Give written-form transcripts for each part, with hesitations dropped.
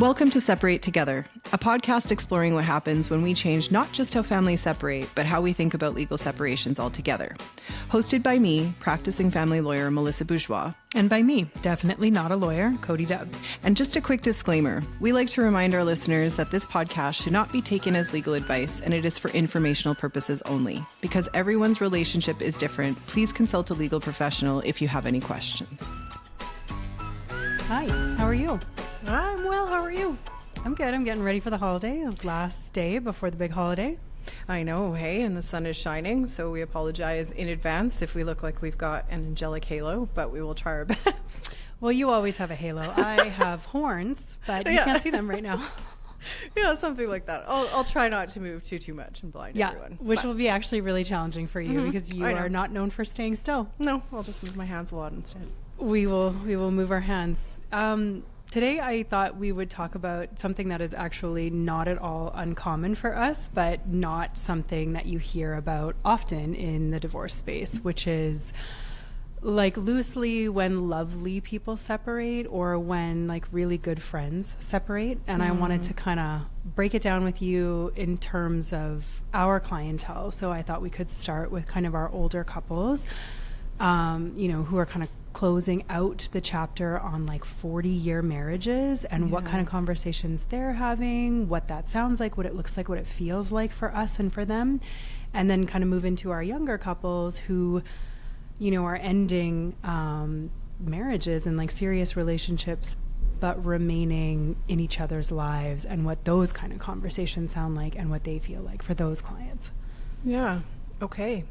Welcome to Separate Together, a podcast exploring what happens when we change not just how families separate, but how we think about legal separations altogether. Hosted by me, practicing family lawyer Melissa Bourgeois. And by me, definitely not a lawyer, Cody Dubb. And just a quick disclaimer, we like to remind our listeners that this podcast should not be taken as legal advice and it is for informational purposes only. Because everyone's relationship is different, please consult a legal professional if you have any questions. Hi, how are you? I'm well, how are you? I'm good. I'm getting ready for the holiday, the last day before the big holiday. I know, hey, and the sun is shining, so we apologize in advance if we look like we've got an angelic halo, but we will try our best. Well, you always have a halo. I have horns, but you can't see them right now. Yeah, something like that. I'll try not to move too much and blind everyone. Which will be actually really challenging for you because you are not known for staying still. No, I'll just move my hands a lot instead. We will move our hands. Today I thought we would talk about something that is actually not at all uncommon for us, but not something that you hear about often in the divorce space, which is like loosely when lovely people separate or when like really good friends separate. And I wanted to kind of break it down with you in terms of our clientele. So I thought we could start with kind of our older couples, who are kind of closing out the chapter on like 40-year marriages and what kind of conversations they're having, what that sounds like, what it looks like, what it feels like for us and for them, and then kind of move into our younger couples who, are ending marriages and like serious relationships but remaining in each other's lives and what those kind of conversations sound like and what they feel like for those clients. Yeah. Okay.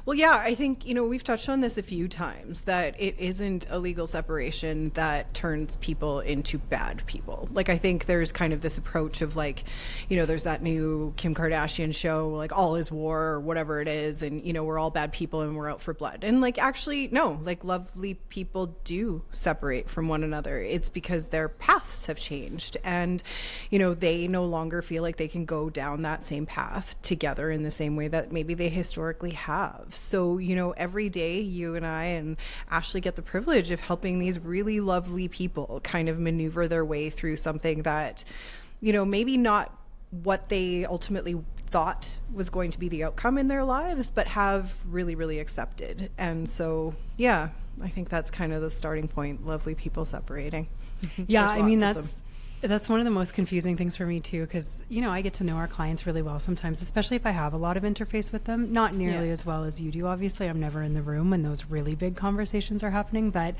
Well, yeah, I think, we've touched on this a few times, that it isn't a legal separation that turns people into bad people. Like, I think there's kind of this approach of like, there's that new Kim Kardashian show, like All Is War or whatever it is. And, we're all bad people and we're out for blood. And like, actually, no, like lovely people do separate from one another. It's because their paths have changed and, they no longer feel like they can go down that same path together in the same way that maybe they historically have. So, every day you and I and Ashley get the privilege of helping these really lovely people kind of maneuver their way through something that, maybe not what they ultimately thought was going to be the outcome in their lives, but have really, really accepted. And so, yeah, I think that's kind of the starting point, lovely people separating. Yeah, I mean, that's one of the most confusing things for me too, because I get to know our clients really well sometimes, especially if I have a lot of interface with them. Not nearly as well as you do, obviously. I'm never in the room when those really big conversations are happening, but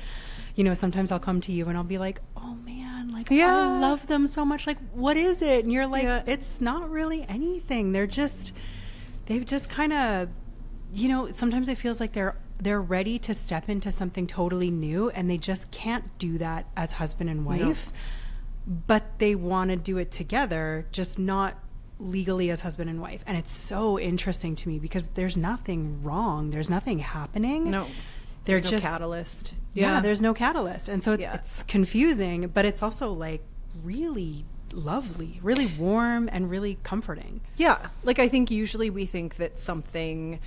sometimes I'll come to you and I'll be like, oh man, like I love them so much, like what is it? And you're like, it's not really anything. They've just kind of, sometimes it feels like they're ready to step into something totally new and they just can't do that as husband and wife. No. But they want to do it together, just not legally as husband and wife. And it's so interesting to me because there's nothing wrong. There's nothing happening. No. There's no catalyst. Yeah, there's no catalyst. And so it's confusing, but it's also like really lovely, really warm and really comforting. Yeah. Like I think usually we think that something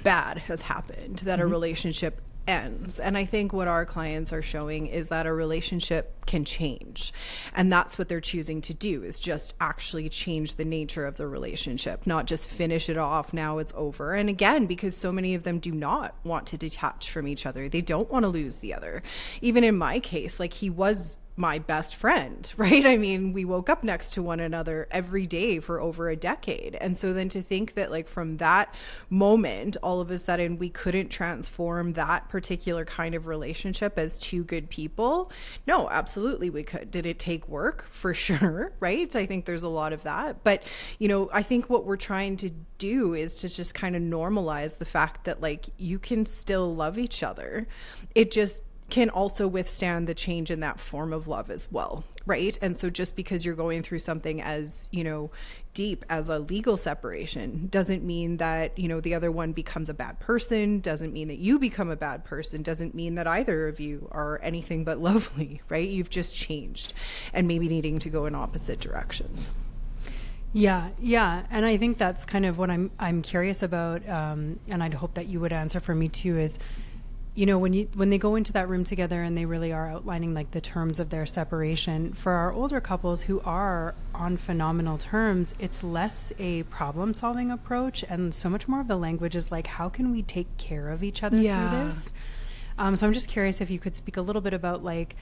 bad has happened, that a relationship ends. And I think what our clients are showing is that a relationship can change. And that's what they're choosing to do, is just actually change the nature of the relationship, not just finish it off. Now it's over. And again, because so many of them do not want to detach from each other. They don't want to lose the other. Even in my case, like he was my best friend, right? I mean, we woke up next to one another every day for over a decade. And so then to think that like from that moment, all of a sudden we couldn't transform that particular kind of relationship as two good people. No, absolutely we could. Did it take work? For sure, right? I think there's a lot of that. But, I think what we're trying to do is to just kind of normalize the fact that like you can still love each other. It just can also withstand the change in that form of love as well, right? And so just because you're going through something as, deep as a legal separation doesn't mean that, the other one becomes a bad person, doesn't mean that you become a bad person, doesn't mean that either of you are anything but lovely, right? You've just changed and maybe needing to go in opposite directions. Yeah. And I think that's kind of what I'm curious about, and I'd hope that you would answer for me too, is you know, when they go into that room together and they really are outlining like the terms of their separation, for our older couples who are on phenomenal terms, it's less a problem solving approach and so much more of the language is like, how can we take care of each other through this? So I'm just curious if you could speak a little bit about like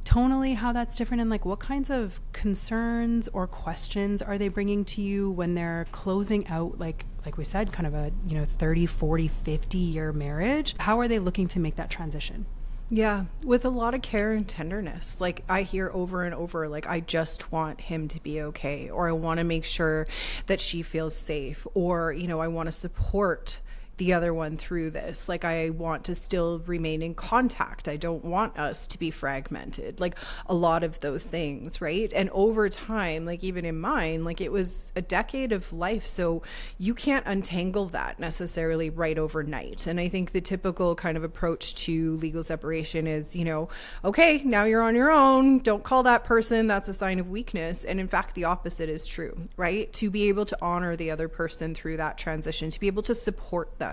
tonally how that's different, and like what kinds of concerns or questions are they bringing to you when they're closing out, like we said, kind of a, you know, 30, 40, 50 year marriage. How are they looking to make that transition? Yeah, with a lot of care and tenderness. Like I hear over and over, like, I just want him to be okay, or I want to make sure that she feels safe, or, you know, I want to support the other one through this. Like, I want to still remain in contact. I don't want us to be fragmented. Like a lot of those things, right? And over time, like even in mine, like it was a decade of life. So you can't untangle that necessarily right overnight. And I think the typical kind of approach to legal separation is, you know, okay, now you're on your own. Don't call that person. That's a sign of weakness. And in fact, the opposite is true, right? To be able to honor the other person through that transition, to be able to support them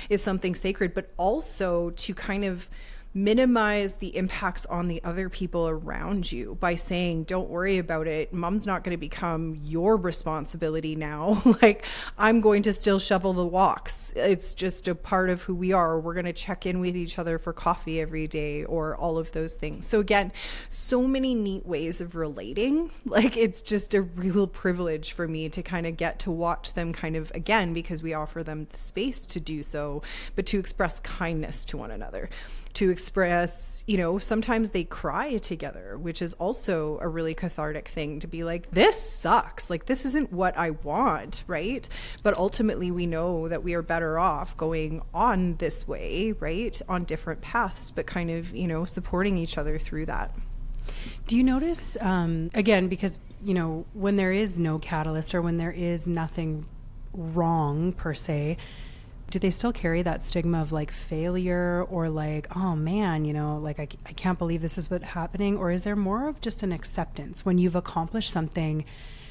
is something sacred, but also to kind of minimize the impacts on the other people around you by saying, don't worry about it. Mom's not going to become your responsibility now. Like, I'm going to still shovel the walks. It's just a part of who we are. We're going to check in with each other for coffee every day, or all of those things. So again, so many neat ways of relating. Like, it's just a real privilege for me to kind of get to watch them kind of, again, because we offer them the space to do so, but to express kindness to one another. To express, you know, sometimes they cry together, which is also a really cathartic thing, to be like, this sucks. Like, this isn't what I want, right? But ultimately, we know that we are better off going on this way, right? On different paths, but kind of, you know, supporting each other through that. Do you notice, again, because, you know, when there is no catalyst or when there is nothing wrong per se, do they still carry that stigma of like failure, or like, oh man, you know, like I can't believe this is what's happening? Or is there more of just an acceptance when you've accomplished something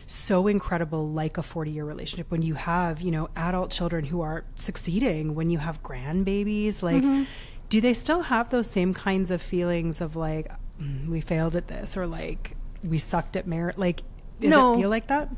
so incredible, like a 40-year relationship, when you have, you know, adult children who are succeeding, when you have grandbabies, like, do they still have those same kinds of feelings of like, we failed at this, or like we sucked at marriage? Like, does it feel like that?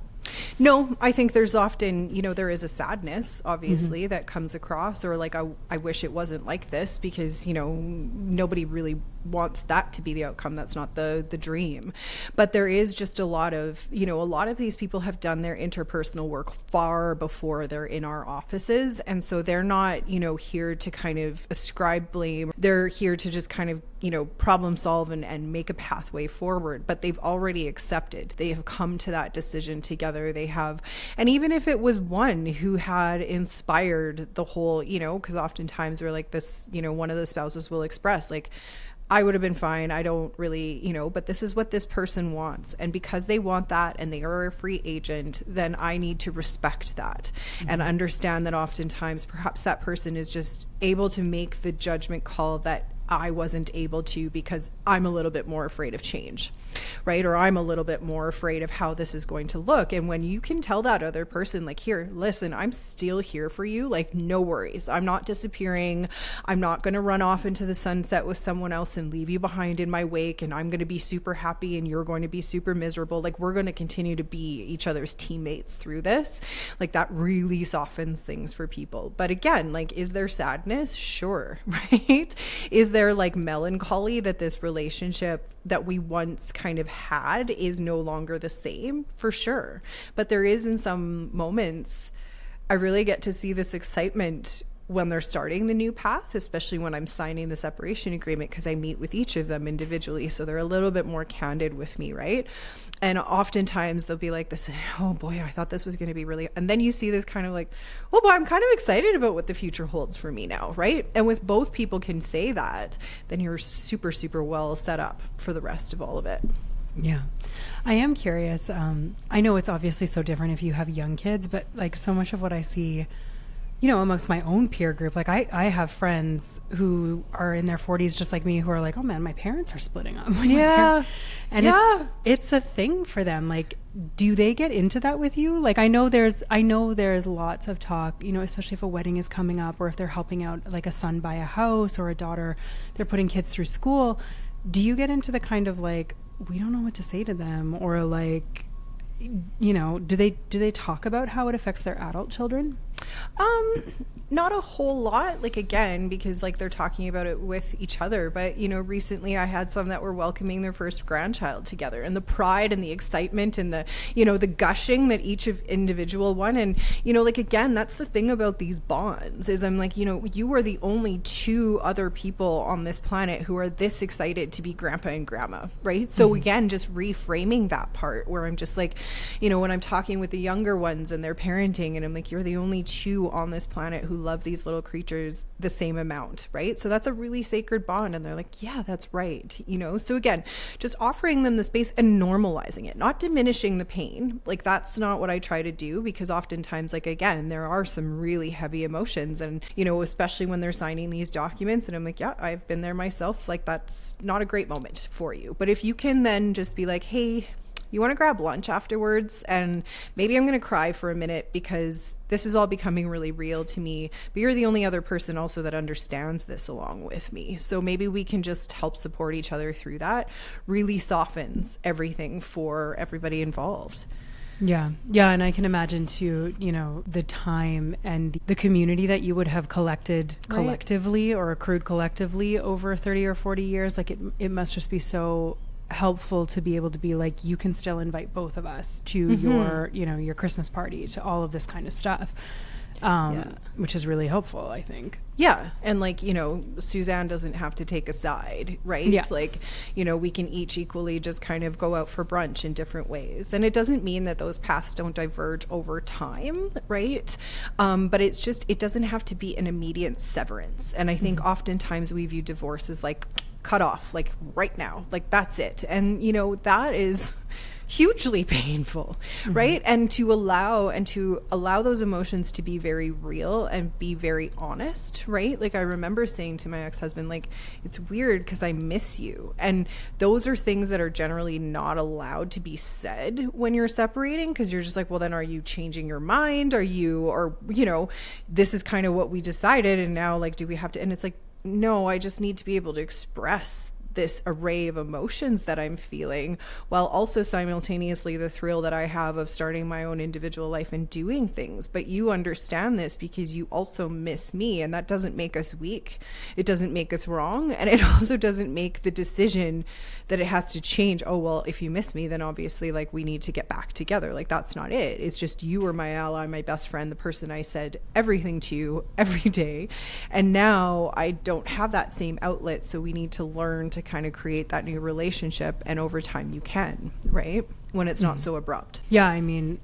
No, I think there's often, you know, there is a sadness, obviously, that comes across, or like, I wish it wasn't like this, because, you know, nobody really wants that to be the outcome. That's not the dream. But there is just a lot of, you know, a lot of these people have done their interpersonal work far before they're in our offices. And so they're not, you know, here to kind of ascribe blame. They're here to just kind of, you know, problem solve and make a pathway forward. But they've already accepted. They have come to that decision together. They have, and even if it was one who had inspired the whole, you know, because oftentimes we're like this, you know, one of the spouses will express like, I would have been fine. I don't really, you know, but this is what this person wants. And because they want that and they are a free agent, then I need to respect that and understand that oftentimes perhaps that person is just able to make the judgment call that I wasn't able to, because I'm a little bit more afraid of change, right? Or I'm a little bit more afraid of how this is going to look. And when you can tell that other person, like, here, listen, I'm still here for you. Like, no worries. I'm not disappearing. I'm not going to run off into the sunset with someone else and leave you behind in my wake. And I'm going to be super happy and you're going to be super miserable. Like, we're going to continue to be each other's teammates through this. Like, that really softens things for people. But again, like, is there sadness? Sure, right? Is there like melancholy that this relationship that we once kind of had is no longer the same? For sure. But there is, in some moments, I really get to see this excitement when they're starting the new path, especially when I'm signing the separation agreement, because I meet with each of them individually. So they're a little bit more candid with me, right? And oftentimes they'll be like this, oh boy, I thought this was going to be really, and then you see this kind of like, oh boy, I'm kind of excited about what the future holds for me now, right? And with both people can say that, then you're super, super well set up for the rest of all of it. Yeah. I am curious. I know it's obviously so different if you have young kids, but like so much of what I see, amongst my own peer group, like I have friends who are in their 40s just like me who are like, oh man, my parents are splitting up. Like, and it's a thing for them. Like, do they get into that with you? Like, I know there's lots of talk, especially if a wedding is coming up, or if they're helping out like a son buy a house, or a daughter, they're putting kids through school. Do you get into the kind of like, we don't know what to say to them, or like, do they talk about how it affects their adult children? Not a whole lot, like, again, because like they're talking about it with each other. But recently I had some that were welcoming their first grandchild together, and the pride and the excitement and the the gushing that each of individual one. And like, again, that's the thing about these bonds is I'm like, you are the only two other people on this planet who are this excited to be grandpa and grandma, right? So again, just reframing that part where I'm just like, when I'm talking with the younger ones and they're parenting, and I'm like, you're the only two on this planet who love these little creatures the same amount, right? So that's a really sacred bond. And they're like, yeah, that's right. So again, just offering them the space and normalizing it, not diminishing the pain. Like, that's not what I try to do, because oftentimes, like, again, there are some really heavy emotions, and especially when they're signing these documents, and I'm like, yeah, I've been there myself. Like, that's not a great moment for you. But if you can then just be like, hey, you want to grab lunch afterwards, and maybe I'm going to cry for a minute because this is all becoming really real to me, but you're the only other person also that understands this along with me. So maybe we can just help support each other through that. Really softens everything for everybody involved. Yeah. And I can imagine too, the time and the community that you would have collected collectively or accrued collectively over 30 or 40 years. Like, it must just be so helpful to be able to be like, you can still invite both of us to your Christmas party, to all of this kind of stuff, which is really helpful, I think. Yeah. And like, Suzanne doesn't have to take a side, right? Yeah. Like, we can each equally just kind of go out for brunch in different ways. And it doesn't mean that those paths don't diverge over time, right? But it's just, it doesn't have to be an immediate severance. And I think oftentimes we view divorce as like cut off, like right now, like that's it. And, that is hugely painful, right? And to allow those emotions to be very real and be very honest, right? Like, I remember saying to my ex-husband, like, it's weird because I miss you. And those are things that are generally not allowed to be said when you're separating, because you're just like, well, then are you changing your mind? This is kind of what we decided, and now, like, do we have to? And it's like, no, I just need to be able to express this array of emotions that I'm feeling, while also simultaneously the thrill that I have of starting my own individual life and doing things. But you understand this because you also miss me, and that doesn't make us weak. It doesn't make us wrong. And it also doesn't make the decision that it has to change. Oh, well, if you miss me, then obviously, like, we need to get back together. Like, that's not it. It's just, you were my ally, my best friend, the person I said everything to every day. And now I don't have that same outlet. So we need to learn to kind of create that new relationship, and over time you can, right, when it's not so abrupt. Yeah, I mean,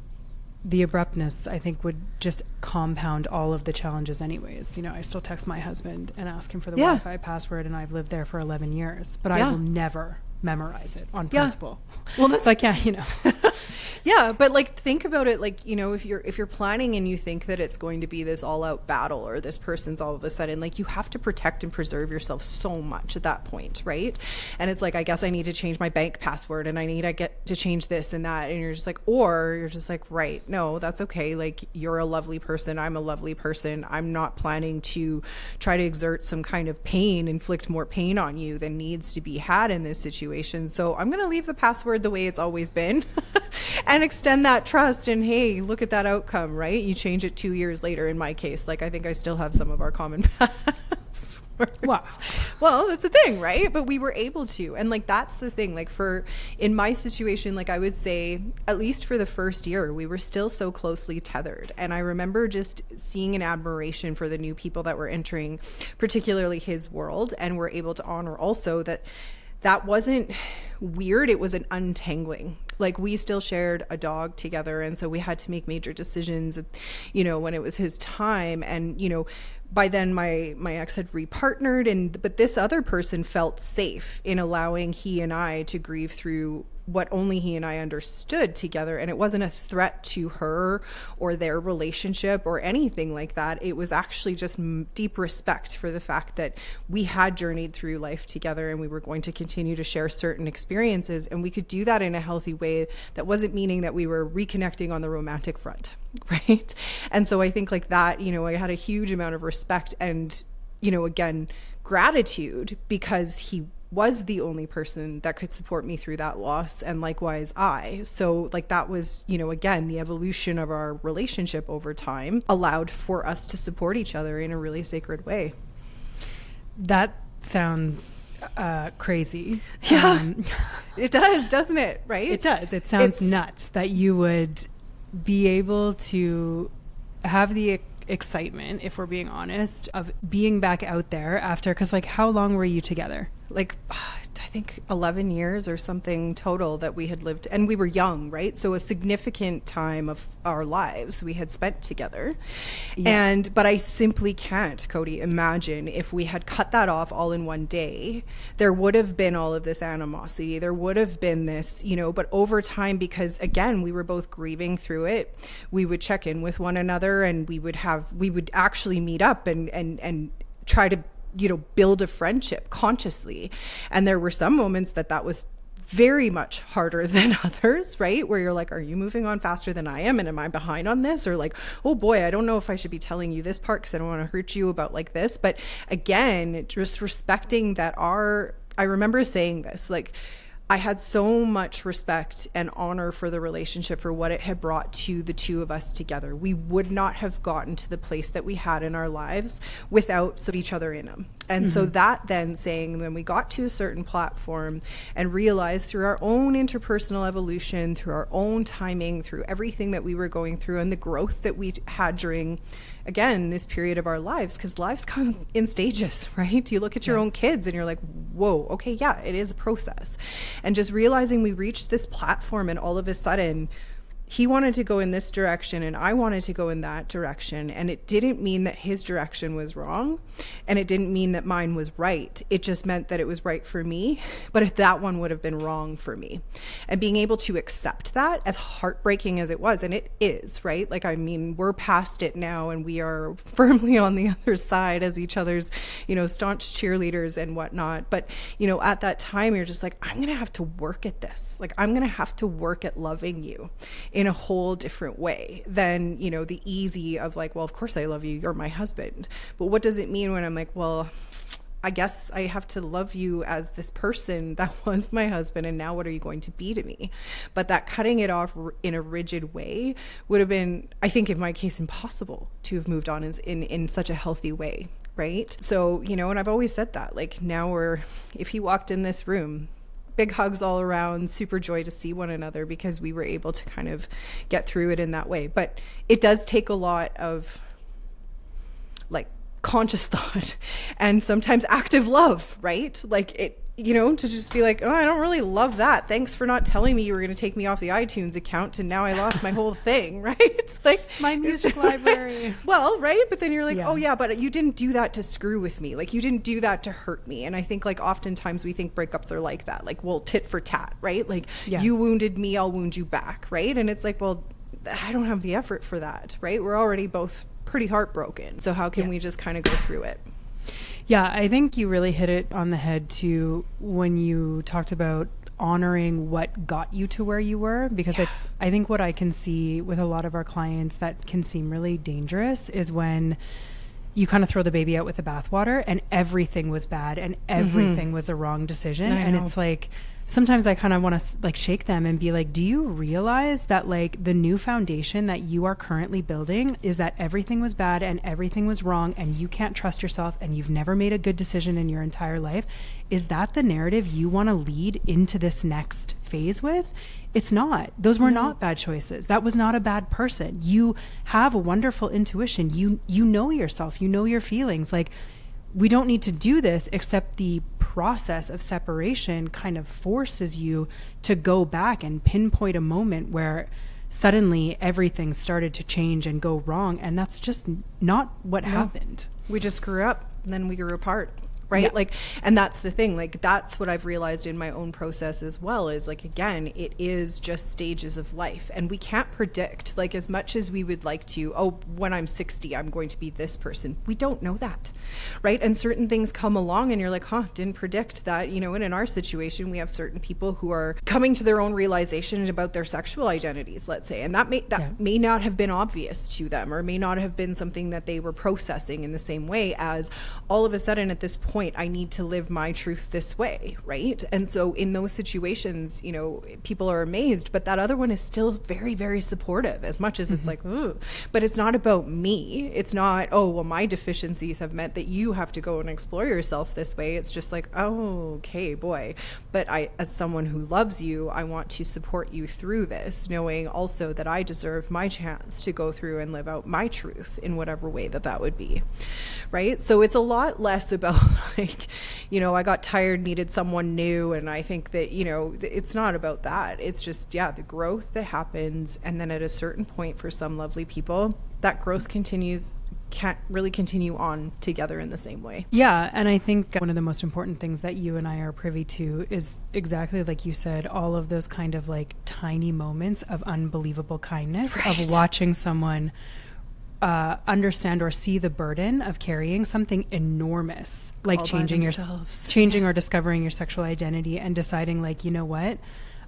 the abruptness, I think, would just compound all of the challenges anyways. I still text my husband and ask him for the Wi-Fi password, and I've lived there for 11 years, but I will never memorize it on principle. Well, that's like, yeah, but like, think about it, like, if you're planning and you think that it's going to be this all out battle, or this person's all of a sudden, like, you have to protect and preserve yourself so much at that point, right? And it's like, I guess I need to change my bank password, and I get to change this and that, and you're just like, or you're just like, right, no, that's okay. Like, you're a lovely person, I'm a lovely person. I'm not planning to try to exert some kind of pain, inflict more pain on you than needs to be had in this situation. So I'm going to leave the password the way it's always been and extend that trust. And hey, look at that outcome, right? You change it 2 years later. In my case, like, I think I still have some of our common passwords. Wow. Well, that's the thing, right? But we were able to. And like, that's the thing, like, in my situation, like, I would say at least for the first year, we were still so closely tethered. And I remember just seeing an admiration for the new people that were entering, particularly his world, and were able to honor also that wasn't weird. It was an untangling. Like, we still shared a dog together. And so we had to make major decisions, when it was his time. And, by then my ex had repartnered, but this other person felt safe in allowing he and I to grieve through what only he and I understood together. And it wasn't a threat to her or their relationship or anything like that. It was actually just deep respect for the fact that we had journeyed through life together and we were going to continue to share certain experiences. And we could do that in a healthy way that wasn't meaning that we were reconnecting on the romantic front, right? And so I think like that, you know, I had a huge amount of respect and, you know, again, gratitude, because he was the only person that could support me through that loss, and likewise I. So like that was, you know, again, the evolution of our relationship over time allowed for us to support each other in a really sacred way. That sounds crazy. Yeah. It does, doesn't it? Right? It does. It sounds nuts that you would be able to have the excitement, if we're being honest, of being back out there after, because like how long were you together? Like I think 11 years or something total that we had lived, and we were young, right? So a significant time of our lives we had spent together. Yeah. But I simply can't, Cody, imagine if we had cut that off all in one day. There would have been all of this animosity. There would have been this, you know, but over time, because again, we were both grieving through it, we would check in with one another, and we would actually meet up and try to, you know, build a friendship consciously. And there were some moments that was very much harder than others, right? Where you're like, are you moving on faster than I am? And am I behind on this? Or like, oh boy, I don't know if I should be telling you this part because I don't want to hurt you about like this. But again, just respecting that I remember saying this, like, I had so much respect and honor for the relationship, for what it had brought to the two of us together. We would not have gotten to the place that we had in our lives without each other in them. And so that then saying, when we got to a certain platform and realized through our own interpersonal evolution, through our own timing, through everything that we were going through and the growth that we had during, again, this period of our lives, because lives come in stages, right? You look at your own kids and you're like, whoa, okay, yeah, it is a process. And just realizing we reached this platform and all of a sudden he wanted to go in this direction and I wanted to go in that direction. And it didn't mean that his direction was wrong. And it didn't mean that mine was right. It just meant that it was right for me. But if that one would have been wrong for me. And being able to accept that, as heartbreaking as it was, and it is, right? Like, I mean, we're past it now and we are firmly on the other side as each other's, you know, staunch cheerleaders and whatnot. But, you know, at that time, you're just like, I'm going to have to work at this. Like, I'm going to have to work at loving you in a whole different way than, you know, the easy of like, well, of course I love you, you're my husband. But what does it mean when I'm like, well, I guess I have to love you as this person that was my husband, and now what are you going to be to me? But that cutting it off in a rigid way would have been, I think in my case, impossible to have moved on in such a healthy way, right? So, you know, and I've always said that, like, now if he walked in this room, big hugs all around, super joy to see one another, because we were able to kind of get through it in that way. But it does take a lot of like conscious thought and sometimes active love, right? Like it, you know, to just be like, oh, I don't really love that. Thanks for not telling me you were going to take me off the iTunes account, and now I lost my whole thing, right? It's like my music library. Well, right? But then you're like, oh yeah, but you didn't do that to screw with me. Like, you didn't do that to hurt me. And I think like oftentimes we think breakups are like that, like, well, tit for tat, right? Like, you wounded me, I'll wound you back, right? And it's like, well, I don't have the effort for that, right? We're already both pretty heartbroken. So how can we just kind of go through it? Yeah, I think you really hit it on the head too when you talked about honoring what got you to where you were, because I think what I can see with a lot of our clients that can seem really dangerous is when you kind of throw the baby out with the bathwater and everything was bad and everything was a wrong decision. And it's like, sometimes I kind of want to like shake them and be like, do you realize that like the new foundation that you are currently building is that everything was bad and everything was wrong and you can't trust yourself and you've never made a good decision in your entire life? Is that the narrative you want to lead into this next phase with? It's not. Those were not bad choices. That was not a bad person. You have a wonderful intuition. You know yourself. You know your feelings. Like, we don't need to do this, except the process of separation kind of forces you to go back and pinpoint a moment where suddenly everything started to change and go wrong. And that's just not what happened. We just grew up and then we grew apart. right? Yeah. Like, and that's the thing, like, that's what I've realized in my own process as well, is like, again, it is just stages of life, and we can't predict, like, as much as we would like to, oh, when I'm 60 I'm going to be this person. We don't know that, right? And certain things come along and you're like, didn't predict that, you know. And in our situation, we have certain people who are coming to their own realization about their sexual identities, let's say, and that may not have been obvious to them, or may not have been something that they were processing in the same way as, all of a sudden at this point I need to live my truth this way, right? And so in those situations, you know, people are amazed, but that other one is still very, very supportive, as much as it's like, ooh. But it's not about me. It's not, oh, well, my deficiencies have meant that you have to go and explore yourself this way. It's just like, oh, okay, boy. But I, as someone who loves you, I want to support you through this, knowing also that I deserve my chance to go through and live out my truth in whatever way that would be, right? So it's a lot less about like, you know, I got tired, needed someone new. And I think that, you know, it's not about that. It's just, the growth that happens. And then at a certain point, for some lovely people, that growth can't really continue on together in the same way. Yeah. And I think one of the most important things that you and I are privy to is exactly like you said, all of those kind of like tiny moments of unbelievable kindness, right, of watching someone understand or see the burden of carrying something enormous, like all changing or discovering your sexual identity, and deciding, like, you know what,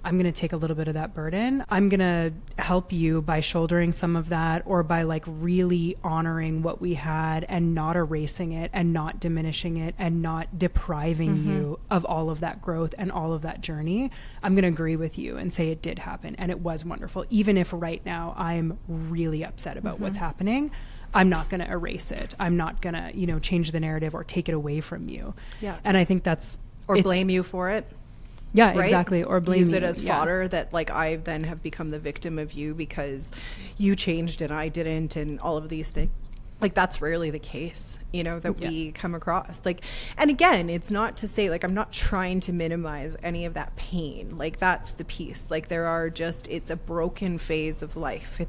I'm going to take a little bit of that burden. I'm going to help you by shouldering some of that, or by like really honoring what we had and not erasing it and not diminishing it and not depriving you of all of that growth and all of that journey. I'm going to agree with you and say it did happen and it was wonderful. Even if right now I'm really upset about what's happening, I'm not going to erase it. I'm not going to, you know, change the narrative or take it away from you. Yeah. And I think or blame you for it. Yeah, right? exactly. Or blame use you. it as fodder, that like I then have become the victim of you because you changed and I didn't, and all of these things. Like, that's rarely the case, you know, that we come across. Like, and again, it's not to say, like, I'm not trying to minimize any of that pain. Like, that's the piece. Like, it's a broken phase of life.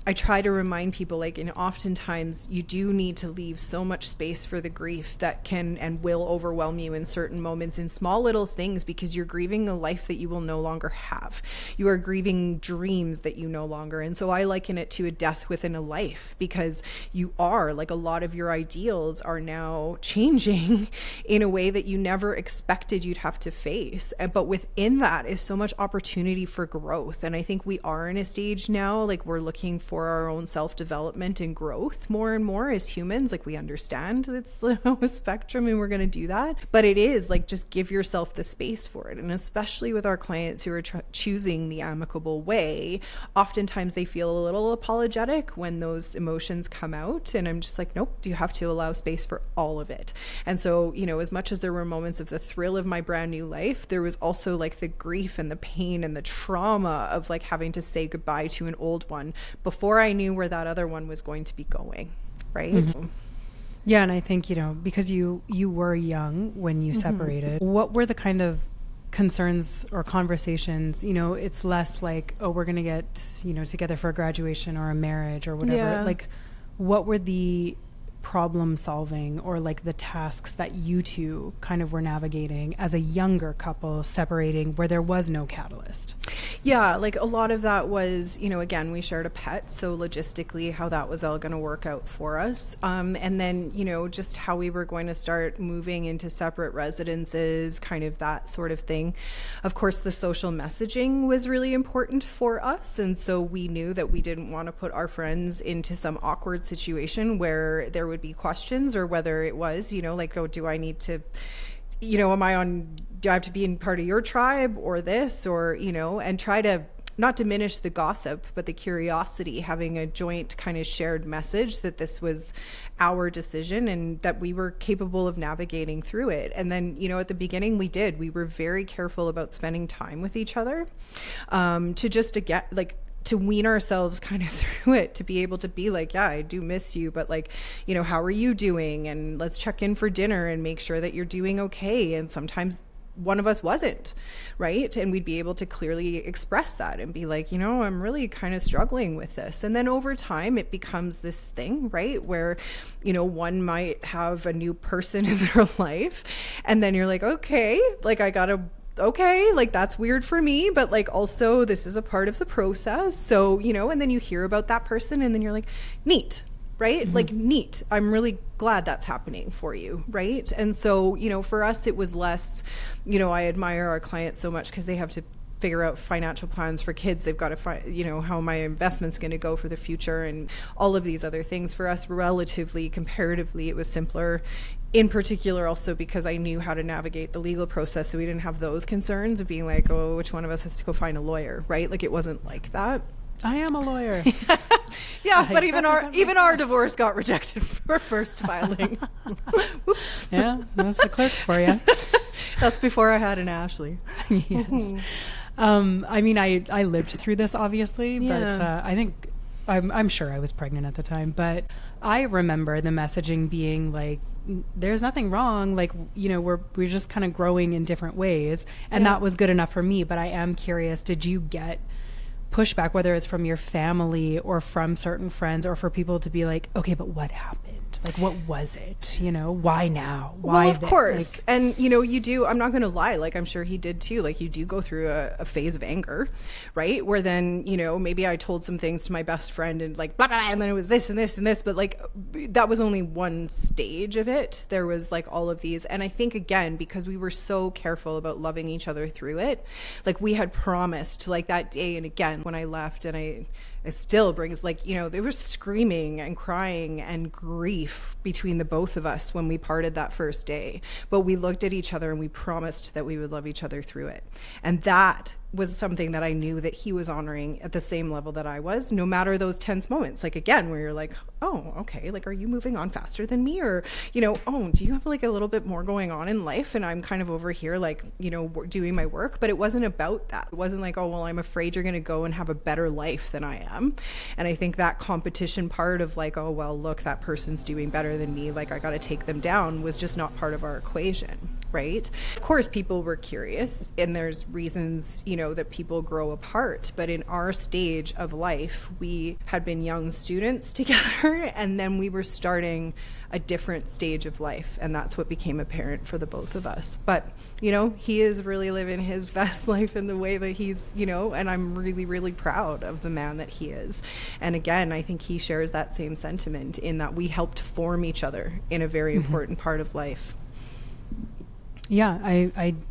I try to remind people, like, and oftentimes you do need to leave so much space for the grief that can and will overwhelm you in certain moments, in small little things, because you're grieving a life that you will no longer have. You are grieving dreams that you no longer. And so I liken it to a death within a life, because you are, like, a lot of your ideals are now changing in a way that you never expected you'd have to face. But within that is so much opportunity for growth. And I think we are in a stage now, like, we're looking for our own self-development and growth more and more as humans. Like, we understand it's a spectrum and we're going to do that, but it is like, just give yourself the space for it. And especially with our clients who are choosing the amicable way, oftentimes they feel a little apologetic when those emotions come out, and I'm just like, nope, you have to allow space for all of it. And so, you know, as much as there were moments of the thrill of my brand new life, there was also like the grief and the pain and the trauma of like having to say goodbye to an old one before I knew where that other one was going to be going, right? Yeah, and I think, you know, because you were young when you separated, what were the kind of concerns or conversations? You know, it's less like, oh, we're going to get, you know, together for a graduation or a marriage or whatever. Yeah. Like, what were the problem solving or like the tasks that you two kind of were navigating as a younger couple separating, where there was no catalyst? Yeah, like a lot of that was, you know, again, we shared a pet, so logistically how that was all going to work out for us. And then, you know, just how we were going to start moving into separate residences, kind of that sort of thing. Of course, the social messaging was really important for us. And so we knew that we didn't want to put our friends into some awkward situation where there would be questions, or whether it was, you know, like, oh, do I need to, you know, do I have to be in part of your tribe or this, or, you know, and try to not diminish the gossip, but the curiosity, having a joint kind of shared message that this was our decision and that we were capable of navigating through it. And then, you know, at the beginning we were very careful about spending time with each other, to just to get like, to wean ourselves kind of through it, to be able to be like, yeah, I do miss you, but like, you know, how are you doing? And let's check in for dinner and make sure that you're doing okay. And sometimes one of us wasn't, right? And we'd be able to clearly express that and be like, you know, I'm really kind of struggling with this. And then over time, it becomes this thing, right? Where, you know, one might have a new person in their life. And then you're like, okay, like okay, like that's weird for me, but like also this is a part of the process. So, you know, and then you hear about that person and then you're like, neat. Right? Like, neat. I'm really glad that's happening for you. Right? And so, you know, for us, it was less, you know, I admire our clients so much because they have to figure out financial plans for kids. They've got to find, you know, how my investment's going to go for the future and all of these other things. For us, relatively, comparatively, it was simpler. In particular, also because I knew how to navigate the legal process. So we didn't have those concerns of being like, oh, which one of us has to go find a lawyer? Right? Like, it wasn't like that. I am a lawyer. Yeah, but even our divorce got rejected for first filing. Whoops. Yeah, that's the clerks for you. That's before I had an Ashley. Yes. I mean, I lived through this, obviously, but I think I'm sure I was pregnant at the time. But I remember the messaging being like, there's nothing wrong. Like, you know, we're just kind of growing in different ways, and that was good enough for me. But I am curious, did you get pushback, whether it's from your family or from certain friends, or for people to be like, okay, but what happened? Like, what was it? You know, why now? Why? Well, of course. Like, and, you know, you do, I'm not going to lie, like, I'm sure he did too. Like, you do go through a phase of anger, right? Where then, you know, maybe I told some things to my best friend and like, blah, blah, blah, and then it was this and this and this. But like, that was only one stage of it. There was like all of these. And I think, again, because we were so careful about loving each other through it, like we had promised, like that day. And again, when I left, and it still brings, like, you know, there was screaming and crying and grief between the both of us when we parted that first day. But we looked at each other and we promised that we would love each other through it. And that was something that I knew that he was honoring at the same level that I was, no matter those tense moments. Like, again, where you're like, oh, okay, like, are you moving on faster than me? Or, you know, oh, do you have like a little bit more going on in life? And I'm kind of over here, like, you know, doing my work. But it wasn't about that. It wasn't like, oh, well, I'm afraid you're going to go and have a better life than I am. And I think that competition part of like, oh, well, look, that person's doing better than me, like, I got to take them down, was just not part of our equation. Right? Of course, people were curious, and there's reasons, you know, that people grow apart. But in our stage of life, we had been young students together, and then we were starting a different stage of life, and that's what became apparent for the both of us. But, you know, he is really living his best life in the way that he's, you know, and I'm really, really proud of the man that he is. And again, I think he shares that same sentiment in that we helped form each other in a very important part of life. Yeah,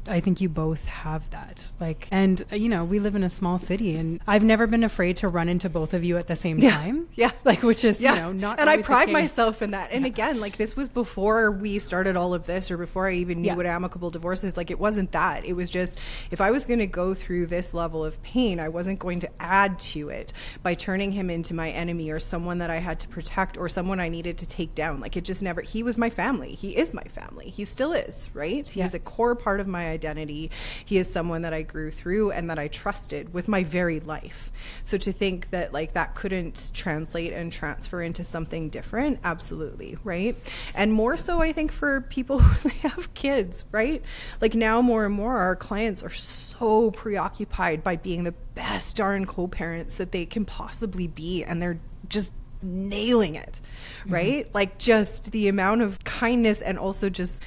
I think you both have that. Like, and you know, we live in a small city, and I've never been afraid to run into both of you at the same time. Yeah. Like, which is, you know, not. And I pride myself in that. And again, like, this was before we started all of this, or before I even knew what amicable divorce is. Like, it wasn't that. It was just, if I was going to go through this level of pain, I wasn't going to add to it by turning him into my enemy, or someone that I had to protect, or someone I needed to take down. Like, it just never, he was my family. He is my family. He still is, right? He's a core part of my identity. He is someone that I grew through and that I trusted with my very life. So to think that like that couldn't translate and transfer into something different, absolutely, right? And more so, I think, for people who have kids, right? Like, now more and more our clients are so preoccupied by being the best darn co-parents that they can possibly be, and they're just nailing it, right? Like, just the amount of kindness and also just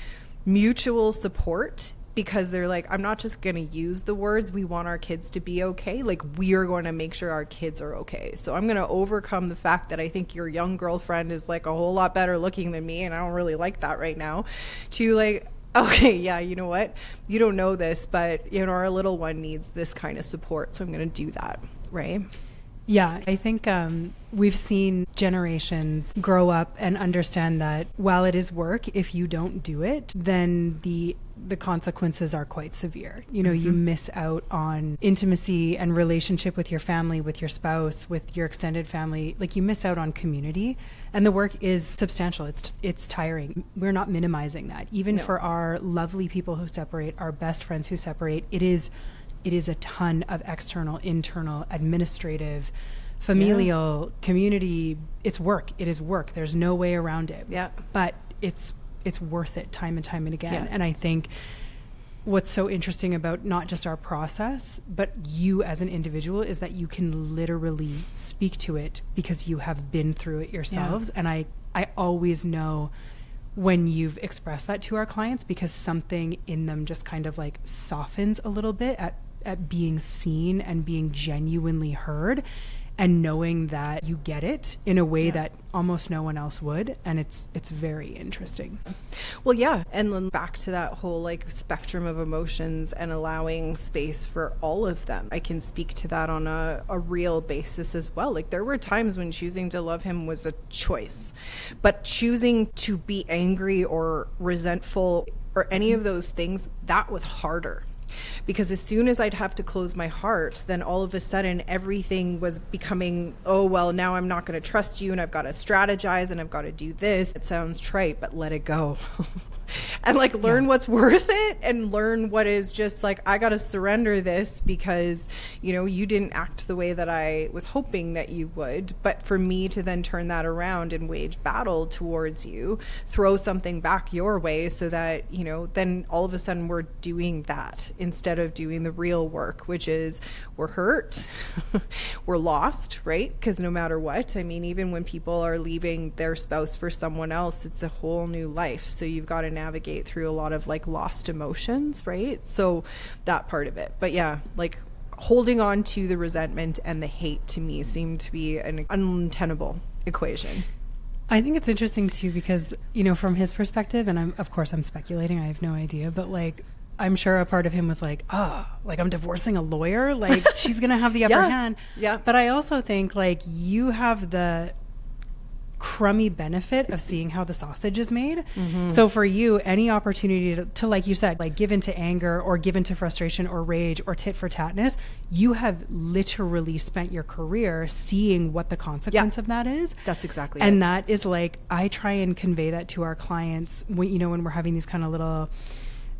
mutual support, because they're like, I'm not just going to use the words, we want our kids to be okay. Like, we are going to make sure our kids are okay. So I'm going to overcome the fact that I think your young girlfriend is like a whole lot better looking than me, and I don't really like that right now, to like, okay, yeah, you know what? You don't know this, but, you know, our little one needs this kind of support. So I'm going to do that, right? Yeah, I think we've seen generations grow up and understand that while it is work, if you don't do it, then the consequences are quite severe. You know, you miss out on intimacy and relationship with your family, with your spouse, with your extended family. Like, you miss out on community, and the work is substantial. It's tiring. We're not minimizing that. Even for our lovely people who separate, our best friends who separate, it is a ton of external, internal, administrative, familial, community. It's work. It is work. There's no way around it. Yeah. But it's worth it time and time and again. Yeah. And I think what's so interesting about not just our process, but you as an individual, is that you can literally speak to it because you have been through it yourselves. And I always know when you've expressed that to our clients, because something in them just kind of like softens a little bit at being seen and being genuinely heard, and knowing that you get it in a way that almost no one else would. And it's very interesting. Well, yeah. And then back to that whole like spectrum of emotions and allowing space for all of them. I can speak to that on a real basis as well. Like there were times when choosing to love him was a choice, but choosing to be angry or resentful or any of those things, that was harder. Because as soon as I'd have to close my heart, then all of a sudden everything was becoming, oh, well, now I'm not going to trust you and I've got to strategize and I've got to do this. It sounds trite, but let it go. And like learn what's worth it, and learn what is just like, I got to surrender this because, you know, you didn't act the way that I was hoping that you would. But for me to then turn that around and wage battle towards you, throw something back your way so that, you know, then all of a sudden we're doing that instead of doing the real work, which is we're hurt, we're lost, right? Because no matter what, I mean, even when people are leaving their spouse for someone else, it's a whole new life. So you've got to navigate through a lot of like lost emotions, right? So that part of it. But yeah, like holding on to the resentment and the hate to me seemed to be an untenable equation. I think it's interesting too, because, you know, from his perspective, and I'm speculating, I have no idea, but like, I'm sure a part of him was like, like I'm divorcing a lawyer, like she's going to have the upper hand. Yeah. But I also think like you have the crummy benefit of seeing how the sausage is made. Mm-hmm. So for you, any opportunity to, like you said, like give into anger or give into frustration or rage or tit for tatness, you have literally spent your career seeing what the consequence of that is. That's exactly and it. That is like, I try and convey that to our clients when, you know, when we're having these kind of little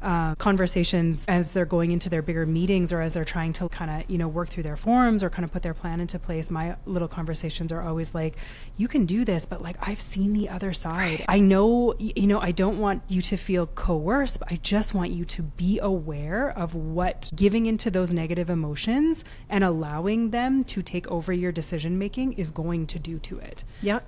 conversations as they're going into their bigger meetings, or as they're trying to kind of, you know, work through their forms or kind of put their plan into place. My little conversations are always like, you can do this, but like, I've seen the other side. I know, you know, I don't want you to feel coerced, but I just want you to be aware of what giving into those negative emotions and allowing them to take over your decision making is going to do to it. Yeah.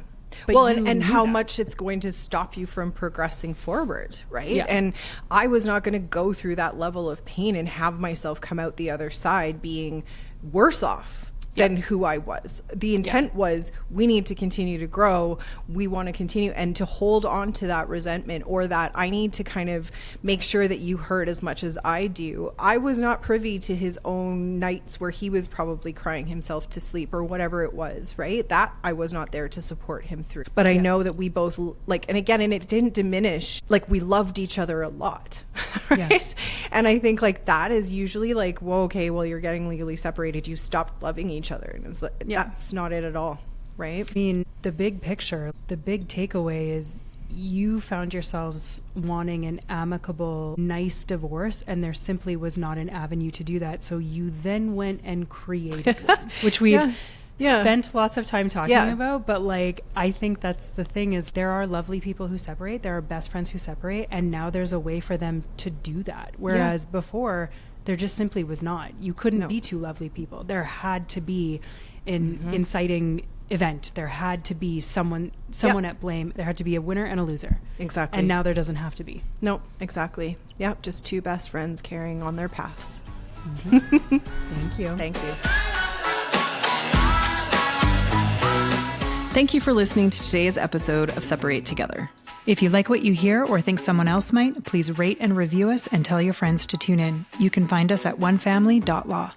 But well, and how much it's going to stop you from progressing forward, right? Yeah. And I was not going to go through that level of pain and have myself come out the other side being worse off than who I was. The intent was, we need to continue to grow. We want to continue, and to hold on to that resentment, or that I need to kind of make sure that you hurt as much as I do. I was not privy to his own nights where he was probably crying himself to sleep or whatever it was, right? That I was not there to support him through. But I know that we both like, and again, and it didn't diminish, like we loved each other a lot, right? Yeah. And I think like that is usually like, whoa, okay, well, you're getting legally separated. You stopped loving each other. And it's like, that's not it at all, right? I mean, the big picture, the big takeaway is you found yourselves wanting an amicable, nice divorce, and there simply was not an avenue to do that. So you then went and created one, which we've spent lots of time talking about. But like, I think that's the thing, is there are lovely people who separate, there are best friends who separate, and now there's a way for them to do that. Whereas before, there just simply was not. You couldn't be two lovely people. There had to be an inciting event. There had to be someone at blame. There had to be a winner and a loser. Exactly. And now there doesn't have to be. No, exactly. Yeah, just two best friends carrying on their paths. Mm-hmm. Thank you. Thank you. Thank you for listening to today's episode of Separate Together. If you like what you hear or think someone else might, please rate and review us and tell your friends to tune in. You can find us at onefamily.law.